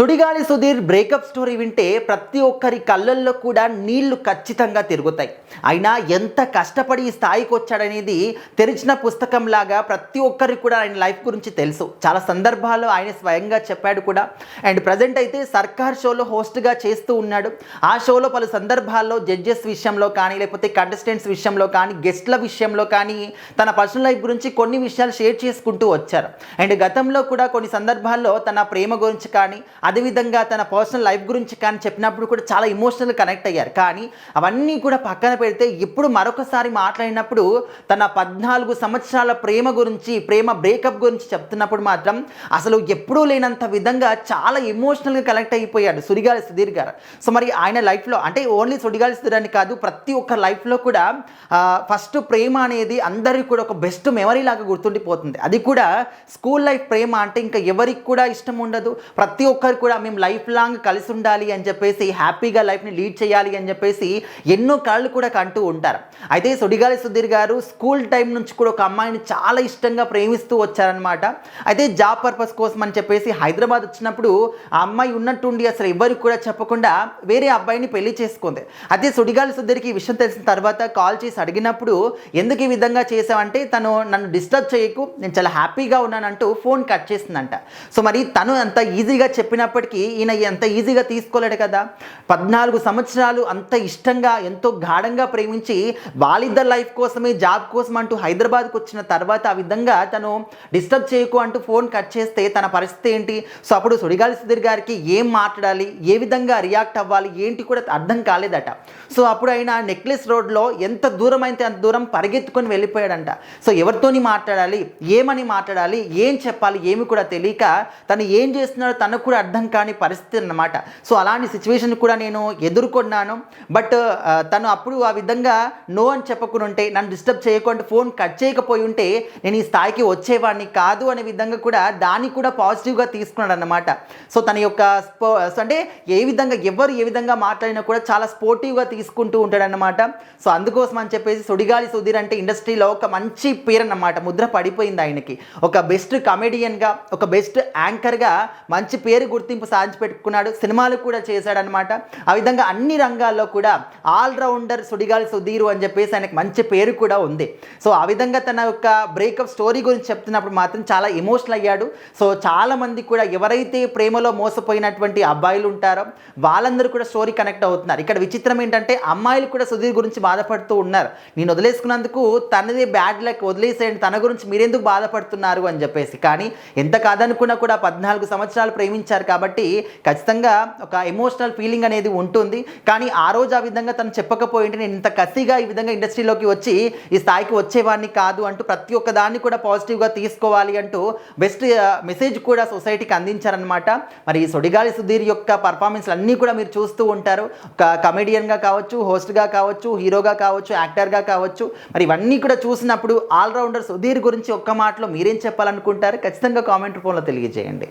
Sudigali Sudheer breakup story వింటే ప్రతి ఒక్కరి కళ్ళల్లో కూడా నీళ్లు ఖచ్చితంగా తిరుగుతాయి. అయినా ఎంత కష్టపడి ఈ స్థాయికి వచ్చాడనేది తెరిచిన పుస్తకంలాగా ప్రతి ఒక్కరికి కూడా ఆయన లైఫ్ గురించి తెలుసు. చాలా సందర్భాల్లో ఆయన స్వయంగా చెప్పాడు కూడా. అండ్ ప్రజెంట్ అయితే సర్కార్ షోలో హోస్ట్గా చేస్తూ ఉన్నాడు. ఆ షోలో పలు సందర్భాల్లో జడ్జెస్ విషయంలో కానీ, లేకపోతే కంటెస్టెంట్స్ విషయంలో కానీ, గెస్ట్ల విషయంలో కానీ తన పర్సనల్ లైఫ్ గురించి కొన్ని విషయాలు షేర్ చేసుకుంటూ వచ్చారు. అండ్ గతంలో కూడా కొన్ని సందర్భాల్లో తన ప్రేమ గురించి కానీ, అదేవిధంగా తన పర్సనల్ లైఫ్ గురించి కానీ చెప్పినప్పుడు కూడా చాలా ఎమోషనల్ కనెక్ట్ అయ్యారు. కానీ అవన్నీ కూడా పక్కన పెడితే ఇప్పుడు మరొకసారి మాట్లాడినప్పుడు తన 14 సంవత్సరాల ప్రేమ గురించి, ప్రేమ బ్రేకప్ గురించి చెప్తున్నప్పుడు మాత్రం అసలు ఎప్పుడూ లేనంత విధంగా చాలా ఎమోషనల్గా కనెక్ట్ అయిపోయాడు సుడిగాలి సుధీర్ గారు. సో మరి ఆయన లైఫ్లో అంటే ఓన్లీ సుడిగాలి సుధీర్ అని కాదు, ప్రతి ఒక్క లైఫ్లో కూడా ఫస్ట్ ప్రేమ అనేది అందరికీ కూడా ఒక బెస్ట్ మెమరీ లాగా గుర్తుండిపోతుంది. అది కూడా స్కూల్ లైఫ్ ప్రేమ అంటే ఇంకా ఎవరికి కూడా ఇష్టం ఉండదు. ప్రతి ఒక్కరు కూడా మేము లైఫ్ లాంగ్ కలిసి ఉండాలి అని చెప్పేసి, హ్యాపీగా లైఫ్ని లీడ్ చేయాలి అని చెప్పేసి ఎన్నో కళ్ళు కూడా కంటూ ఉంటారు. అయితే సుడిగాలి సుధీర్ గారు స్కూల్ టైం నుంచి కూడా ఒక అమ్మాయిని చాలా ఇష్టంగా ప్రేమిస్తూ వచ్చారనమాట. అయితే జాబ్ పర్పస్ కోసం అని చెప్పేసి హైదరాబాద్ వచ్చినప్పుడు ఆ అమ్మాయి ఉన్నట్టుండి అసలు ఎవరికి కూడా చెప్పకుండా వేరే అబ్బాయిని పెళ్లి చేసుకుంది. అయితే సుడిగాలి సుధీర్కి ఈ విషయం తెలిసిన తర్వాత కాల్ చేసి అడిగినప్పుడు ఎందుకు ఈ విధంగా చేసావంటే, తను నన్ను డిస్టర్బ్ చేయకు, నేను చాలా హ్యాపీగా ఉన్నానంటూ ఫోన్ కట్ చేసిందంట. సో మరి తను అంత ఈజీగా చెప్పినప్పటికీ ఈయన అంత ఈజీగా తీసుకోలేడు కదా. 14 సంవత్సరాలు అంత ఇష్టంగా, ఎంతో గాఢంగా ప్రేమించి వాళ్ళిద్దరు లైఫ్ కోసమే, జాబ్ కోసం అంటూ హైదరాబాద్కి వచ్చిన తర్వాత ఆ విధంగా తను డిస్టర్బ్ చేయకు అంటూ ఫోన్ కట్ చేస్తే తన పరిస్థితి ఏంటి? సో అప్పుడు సుడిగాలి సుధీర్ గారికి ఏం మాట్లాడాలి, ఏ విధంగా రియాక్ట్ అవ్వాలి, ఏంటి కూడా అర్థం కాలేదట. సో అప్పుడు ఆయన నెక్లెస్ రోడ్లో ఎంత దూరం అయితే అంత దూరం పరిగెత్తుకొని వెళ్ళిపోయాడంట. సో ఎవరితోని మాట్లాడాలి, ఏమని మాట్లాడాలి, ఏం చెప్పాలి ఏమి కూడా తెలియక తను ఏం చేస్తున్నాడో తనకు కూడా అర్థం కాని పరిస్థితి అన్నమాట. సో అలాంటి సిచ్యువేషన్ కూడా నేను ఎదుర్కొన్నాను. బట్ తను అప్పుడు ఆ విధంగా నో అని చెప్పకుండా ఉంటే, నన్ను డిస్టర్బ్ చేయకుండా ఫోన్ కట్ చేయకపోయి ఉంటే నేను ఈ స్థాయికి వచ్చేవాడిని కాదు అనే విధంగా కూడా దాన్ని కూడా పాజిటివ్గా తీసుకున్నాడు అన్నమాట. సో తన యొక్క అంటే ఏ విధంగా ఎవరు ఏ విధంగా మాట్లాడినా కూడా చాలా స్పోర్టివ్గా తీసుకుంటూ ఉంటాడన్నమాట. సో అందుకోసం అని చెప్పేసి సుడిగాలి సుధీర్ అంటే ఇండస్ట్రీలో ఒక మంచి పేరు అన్నమాట, ముద్ర పడిపోయింది ఆయనకి. ఒక బెస్ట్ కమెడియన్గా, ఒక బెస్ట్ యాంకర్గా మంచి పేరు, గుర్తింపు సాధించి పెట్టుకున్నాడు. సినిమాలు కూడా చేశాడనమాట. ఆ విధంగా అన్ని రంగాల్లో కూడా ఆల్రౌండర్ సుడిగాలి సుధీర్ అని చెప్పేసి ఆయనకు మంచి పేరు కూడా ఉంది. సో ఆ విధంగా తన యొక్క బ్రేకప్ స్టోరీ గురించి చెప్తున్నప్పుడు మాత్రం చాలా ఎమోషనల్ అయ్యాడు. సో చాలామంది కూడా ఎవరైతే ప్రేమలో మోసపోయినటువంటి అబ్బాయిలు ఉంటారో వాళ్ళందరూ కూడా స్టోరీ కనెక్ట్ అవుతున్నారు. ఇక్కడ విచిత్రం ఏంటంటే అమ్మాయిలు కూడా సుధీర్ గురించి బాధపడుతూ ఉన్నారు. నేను వదిలేసుకున్నందుకు తనదే బ్యాడ్ లక్, వదిలేసేయండి, తన గురించి మీరెందుకు బాధపడుతున్నారు అని చెప్పేసి. కానీ ఎంత కాదనుకున్నా కూడా 14 సంవత్సరాలు ప్రేమించారు కాబట్టి ఖచ్చితంగా ఒక ఎమోషనల్ ఫీలింగ్ అనేది ఉంటుంది. కానీ ఆ రోజు ఆ విధంగా తను చెప్పకపోయింటే నేను ఇంత కసిగా ఈ విధంగా ఇండస్ట్రీలోకి వచ్చి ఈ స్థాయికి వచ్చేవాడిని కాదు అంటూ ప్రతి ఒక్క దాన్ని కూడా పాజిటివ్గా తీసుకోవాలి అంటూ బెస్ట్ మెసేజ్ కూడా సొసైటీకి అందించారనమాట. మరి ఈ సుడిగాలి సుధీర్ యొక్క పర్ఫార్మెన్స్లు అన్నీ కూడా మీరు చూస్తూ ఉంటారు. ఒక కమెడియన్గా కావచ్చు, హోస్ట్గా కావచ్చు, హీరోగా కావచ్చు, యాక్టర్గా కావచ్చు. మరి ఇవన్నీ కూడా చూసినప్పుడు ఆల్రౌండర్ సుధీర్ గురించి ఒక్క మాటలో మీరేం చెప్పాలనుకుంటారు? ఖచ్చితంగా కామెంట్ రూపంలో తెలియజేయండి.